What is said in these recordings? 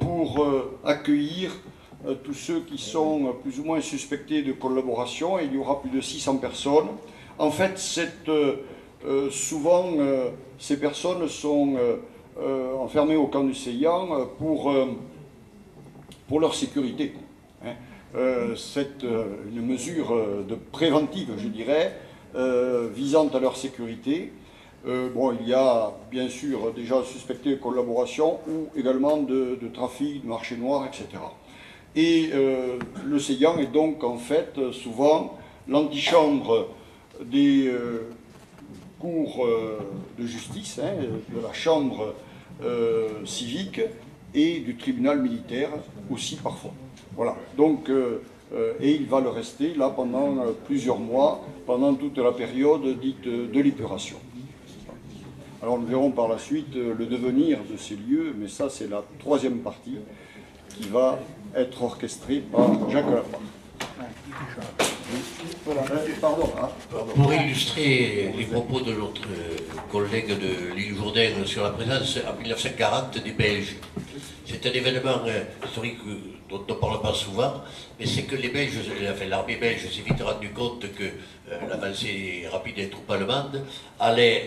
pour accueillir tous ceux qui sont plus ou moins suspectés de collaboration. Il y aura plus de 600 personnes. En fait, souvent, ces personnes sont enfermées au camp du Seyhan pour leur sécurité. Hein. C'est une mesure préventive, je dirais, visant à leur sécurité. Bon, il y a bien sûr déjà suspecté de collaboration ou également de trafic, de marché noir, etc. Et le Seyhan est donc en fait souvent l'antichambre des cours de justice, hein, de la chambre civique et du tribunal militaire aussi parfois. Voilà, donc, et il va le rester là pendant plusieurs mois, pendant toute la période dite de l'épuration. Alors nous verrons par la suite le devenir de ces lieux, mais ça c'est la troisième partie qui va être orchestrée par Jacques Lapin. Voilà. Pardon. Pour illustrer les propos de notre collègue de l'île Jourdain sur la présence en 1940 des Belges, c'est un événement historique dont on ne parle pas souvent, mais c'est que les Belges, enfin, l'armée belge s'est vite rendu compte que l'avancée rapide des troupes allemandes allait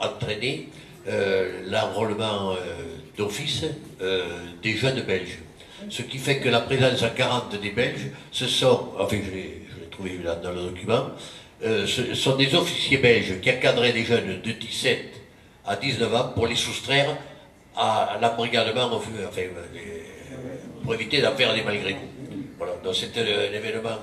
entraîner l'enrôlement d'office des jeunes Belges. Ce qui fait que la présence en 40 des Belges, ce sont, enfin je l'ai trouvé dans le document, ce sont des officiers belges qui encadraient des jeunes de 17 à 19 ans pour les soustraire à l'embrigadement, enfin, pour éviter d'en faire des malgré nous. Voilà, donc c'est un événement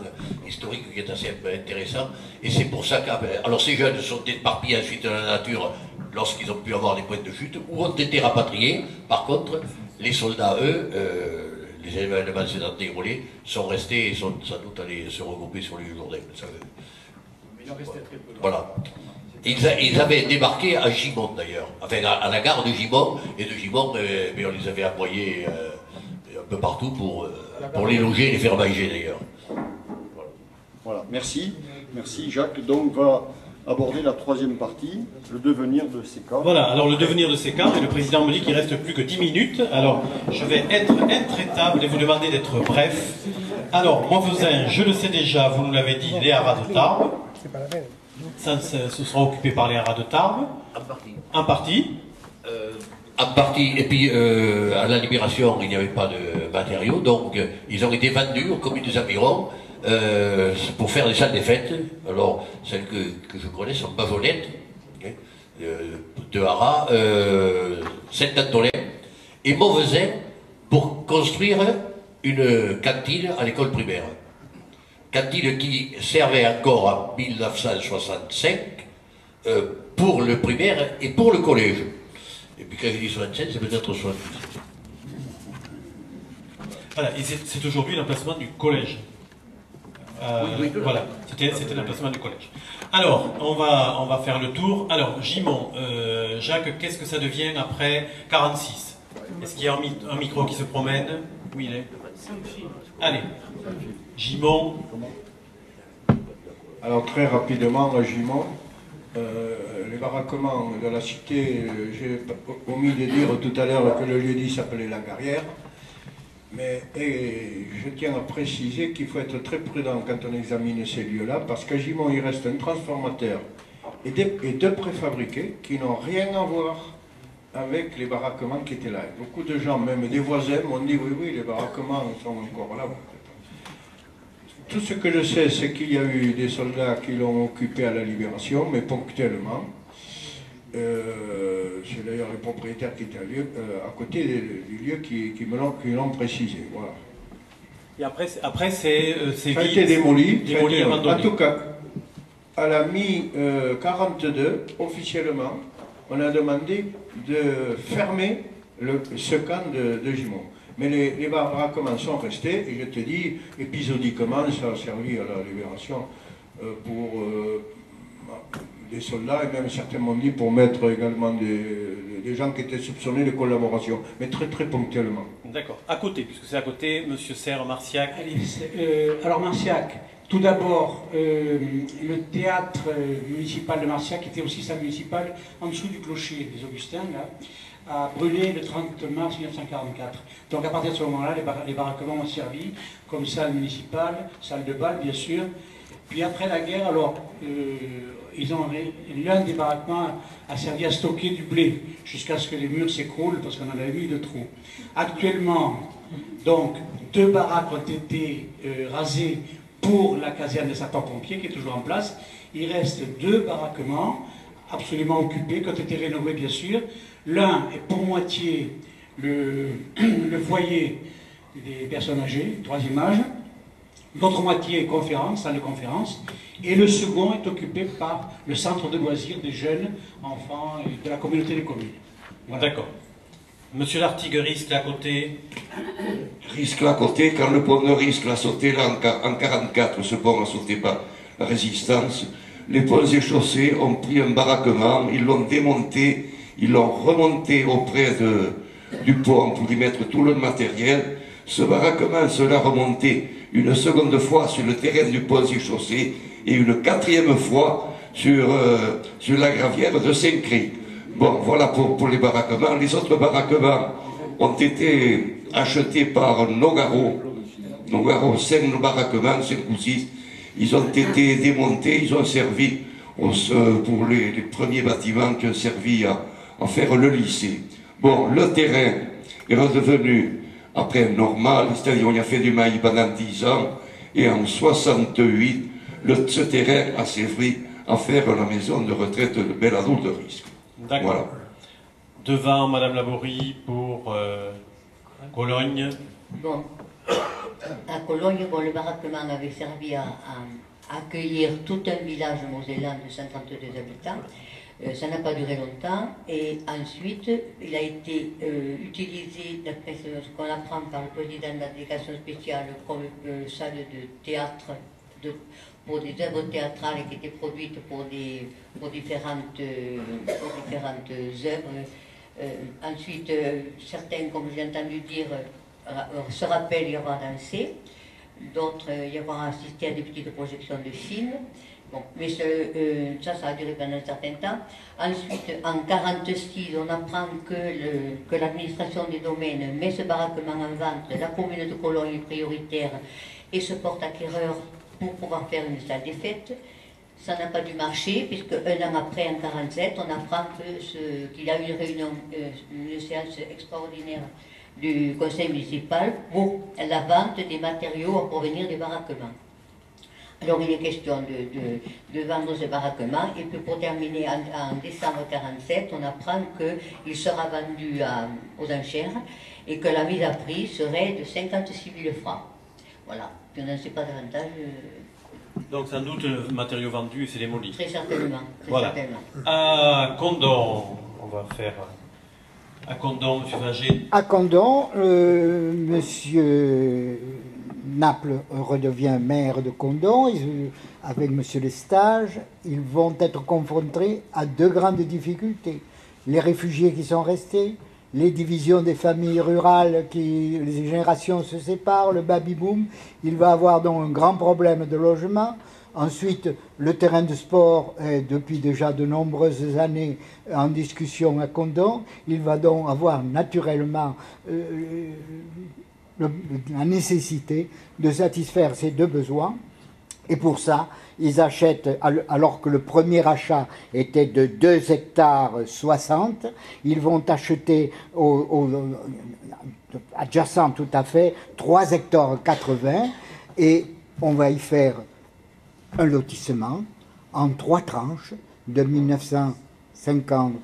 historique qui est assez intéressant, et c'est pour ça que, alors ces jeunes sont éparpillés ensuite dans la nature lorsqu'ils ont pu avoir des points de chute, ou ont été rapatriés. Par contre, les soldats, eux, les événements s'étant déroulés, sont restés et sont sans doute allés se regrouper sur l'île Jourdain. Voilà. Ils avaient débarqué à Gimont d'ailleurs, enfin à la gare de Gimont, et de Gimont, mais on les avait envoyés un peu partout pour les loger et les faire manger d'ailleurs. Voilà, merci Jacques. Donc on va aborder la troisième partie, le devenir de ces camps. Voilà, alors le devenir de ces camps, et le président me dit qu'il ne reste plus que 10 minutes, alors je vais être intraitable et vous demander d'être bref. Alors, mon voisin, je le sais déjà, vous nous l'avez dit, les haras de Tarbes. Ça, ce sera occupé par les haras de Tarbes. En partie. En partie, et puis à la libération, il n'y avait pas de matériaux, donc ils ont été vendus aux communes des environs pour faire des salles des fêtes. Alors, celles que je connais sont Bavonnette, de Haras, Saint-Antolin et Mauvezin pour construire une cantine à l'école primaire. Cantine qui servait encore en 1965 pour le primaire et pour le collège. Et puis quand je dis 67, c'est peut-être 68. Voilà, et c'est aujourd'hui l'emplacement du collège. Oui, voilà, c'était l'emplacement du collège. Alors, on va faire le tour. Alors, Gimont, Jacques, qu'est-ce que ça devient après 46? Est-ce qu'il y a un micro qui se promène? Où il est? Allez, Gimont. Alors, très rapidement, Gimont, les baraquements de la cité, j'ai omis de dire tout à l'heure que le lieu-dit s'appelait La Garrière. Mais je tiens à préciser qu'il faut être très prudent quand on examine ces lieux-là, parce qu'à Gimont, il reste un transformateur et deux préfabriqués qui n'ont rien à voir avec les baraquements qui étaient là. Et beaucoup de gens, même des voisins, m'ont dit oui, les baraquements sont encore là. Tout ce que je sais, c'est qu'il y a eu des soldats qui l'ont occupé à la Libération, mais ponctuellement. C'est d'ailleurs les propriétaires qui étaient à côté du lieu qui l'ont précisé. Voilà. Et après ça a été démoli. En tout cas, à la mi-42, officiellement, on a demandé de fermer ce camp de Gimont. Mais les baraquements sont restés, et je te dis, épisodiquement, ça a servi à la Libération pour des soldats, et même certains m'ont dit pour mettre également des gens qui étaient soupçonnés de collaboration, mais très très ponctuellement. D'accord. À côté, puisque c'est à côté, Monsieur Serre, Marciac. Alors Marciac, tout d'abord, le théâtre municipal de Marciac était aussi salle municipale en dessous du clocher des Augustins, là. a brûlé le 30 mars 1944. Donc à partir de ce moment-là, les baraquements ont servi comme salle municipale, salle de bal bien sûr. Puis après la guerre, alors, l'un des baraquements a servi à stocker du blé jusqu'à ce que les murs s'écroulent parce qu'on en avait mis de trop. Actuellement, donc, 2 baraques ont été rasées pour la caserne des sapeurs-pompiers qui est toujours en place. Il reste 2 baraquements absolument occupés, qui ont été rénovés bien sûr. L'un est pour moitié le foyer des personnes âgées, 3e âge. L'autre moitié est conférence, salle de conférence. Et le second est occupé par le centre de loisirs des jeunes enfants et de la communauté des communes. Voilà. D'accord. Monsieur Lartigue, risque à côté. Risque à côté, quand le pont de Risque l'a sauté là en 1944, ce pont a sauté par la résistance, les ponts et chaussées ont pris un baraquement, ils l'ont démonté, ils l'ont remonté auprès du pont pour y mettre tout le matériel. Ce baraquement sera remonté une seconde fois sur le terrain du pont et chaussées et une 4e fois sur la gravière de Saint-Cry. Bon, voilà pour les baraquements. Les autres baraquements ont été achetés par Nogaro. Nogaro, 5 baraquements, 5 ou 6. Ils ont été démontés, ils ont servi pour les premiers bâtiments qui ont servi à faire le lycée. Bon, le terrain est redevenu après normal, c'est-à-dire on y a fait du maïs pendant 10 ans, et en 68, ce terrain a servi à faire la maison de retraite de Belladou de Risque. D'accord. Voilà. Devant Madame Laborie pour Cologne. Bon, à Cologne, bon, le baraquement avait servi à accueillir tout un village mosellan de 132 habitants. Ça n'a pas duré longtemps et ensuite il a été utilisé, d'après ce qu'on apprend par le président de la délégation spéciale, comme salle de théâtre pour des œuvres théâtrales qui étaient produites pour différentes œuvres. Ensuite, certains, comme j'ai entendu dire, se rappellent y avoir dansé, d'autres y avoir assisté à des petites projections de films. Bon, mais ça a duré pendant un certain temps. Ensuite, en 1946, on apprend que l'administration des domaines met ce baraquement en vente, la commune de Cologne est prioritaire et se porte acquéreur pour pouvoir faire une salle des fêtes. Ça n'a pas dû marcher, puisque un an après, en 1947, on apprend qu'il y a eu une réunion, une séance extraordinaire du conseil municipal pour la vente des matériaux à provenir des baraquements. Alors il est question de vendre ce baraquement, et puis pour terminer, en décembre 1947, on apprend qu'il sera vendu aux enchères et que la mise à prix serait de 56 000 francs. Voilà, puis on n'en sait pas davantage. Donc sans doute le matériau vendu c'est démoli. Très certainement. Très voilà. certainement. À Condon, on va faire. À Condon, M. Faget. À Condon, M. Naples redevient maire de Condon. Avec M. Lestage, ils vont être confrontés à 2 grandes difficultés. Les réfugiés qui sont restés, les divisions des familles rurales, les générations se séparent, le baby-boom. Il va avoir donc un grand problème de logement. Ensuite, le terrain de sport est depuis déjà de nombreuses années en discussion à Condon. Il va donc avoir naturellement la nécessité de satisfaire ces 2 besoins. Et pour ça, ils achètent, alors que le premier achat était de 2 hectares 60, ils vont acheter adjacent tout à fait 3 hectares 80 et on va y faire un lotissement en 3 tranches de 1950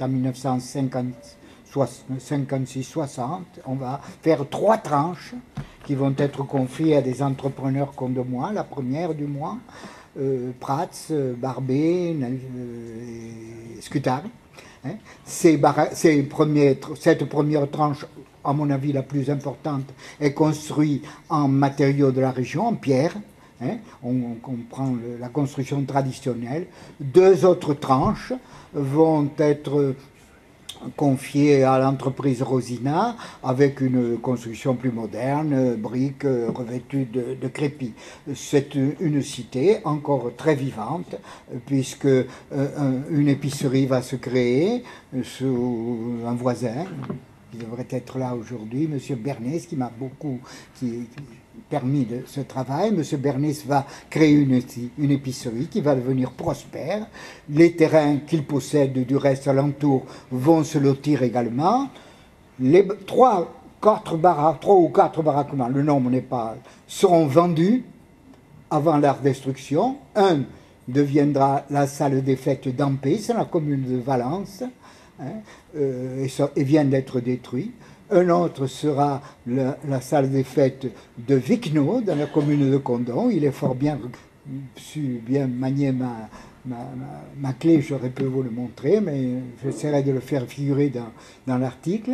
à 1956-60. On va faire 3 tranches qui vont être confiées à des entrepreneurs condomois, la première du mois, Prats, Barbé, Scutari. Hein. Cette première tranche, à mon avis la plus importante, est construite en matériaux de la région, en pierre. Hein. On prend la construction traditionnelle. 2 autres tranches vont être confié à l'entreprise Rosina avec une construction plus moderne, briques revêtues de crépi. C'est une cité encore très vivante puisque une épicerie va se créer sous un voisin qui devrait être là aujourd'hui, M. Bernays, qui m'a beaucoup permis de ce travail. M. Bernays va créer une épicerie qui va devenir prospère. Les terrains qu'il possède du reste alentour vont se lotir également. Les 3 ou 4 baraquements, le nombre n'est pas, seront vendus avant leur destruction. Un deviendra la salle des fêtes d'Ampé, c'est la commune de Valence, et vient d'être détruit. Un autre sera la salle des fêtes de Vicno, dans la commune de Condon. Il est fort bien su bien manier ma clé, j'aurais pu vous le montrer, mais j'essaierai de le faire figurer dans l'article.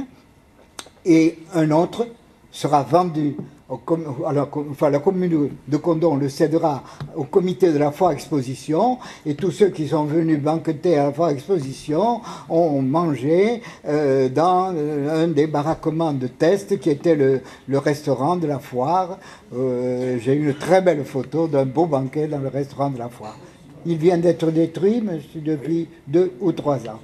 Et un autre sera vendu, la commune de Condon le cédera au comité de la foire exposition, et tous ceux qui sont venus banqueter à la foire exposition ont mangé dans un des baraquements de Teste qui était le restaurant de la foire. J'ai une très belle photo d'un beau banquet dans le restaurant de la foire. Il vient d'être détruit, mais depuis 2 ou 3 ans.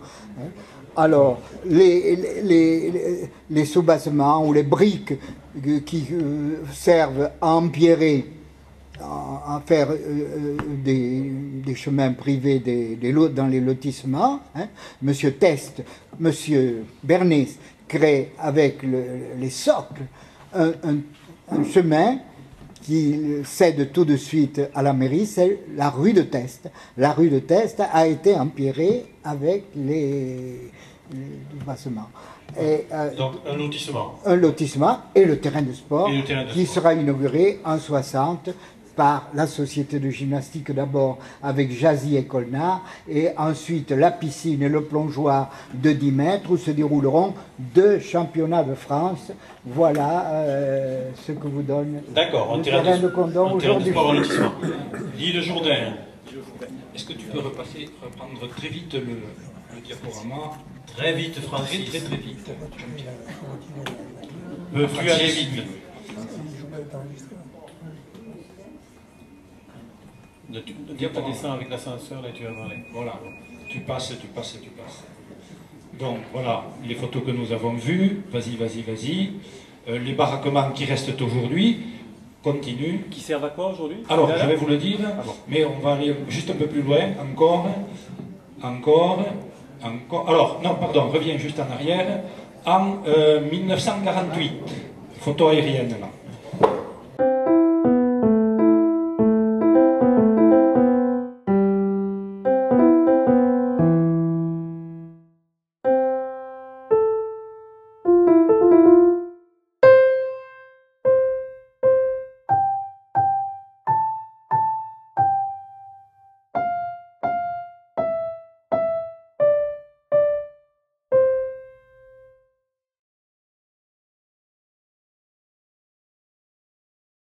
Alors, les soubassements ou les briques qui servent à empierrer, à faire des chemins privés dans les lotissements, M. Teste, M. Bernays crée avec les socles un chemin qui cède tout de suite à la mairie, c'est la rue de Teste. La rue de Teste a été empierrée avec les bâtiments. Donc un lotissement. Un lotissement et le terrain de sport, qui sera inauguré en 60 par la société de gymnastique d'abord avec Jazzy et Colnard, et ensuite la piscine et le plongeoir de 10 mètres où se dérouleront 2 championnats de France. Voilà ce que vous donne le terrain de Condon aujourd'hui. L'île Jourdain. Est-ce que tu peux reprendre très vite le diaporama? Très vite, Francis. Très vite. Peux-tu aller vite? Tu descends avec l'ascenseur et tu vas voir. Voilà, tu passes. Donc voilà, les photos que nous avons vues, vas-y. Les baraquements qui restent aujourd'hui continuent. Qui servent à quoi aujourd'hui? Alors, je vais vous le dire, mais on va aller juste un peu plus loin, encore. Alors, non, pardon, reviens juste en arrière. En 1948, photo aérienne là.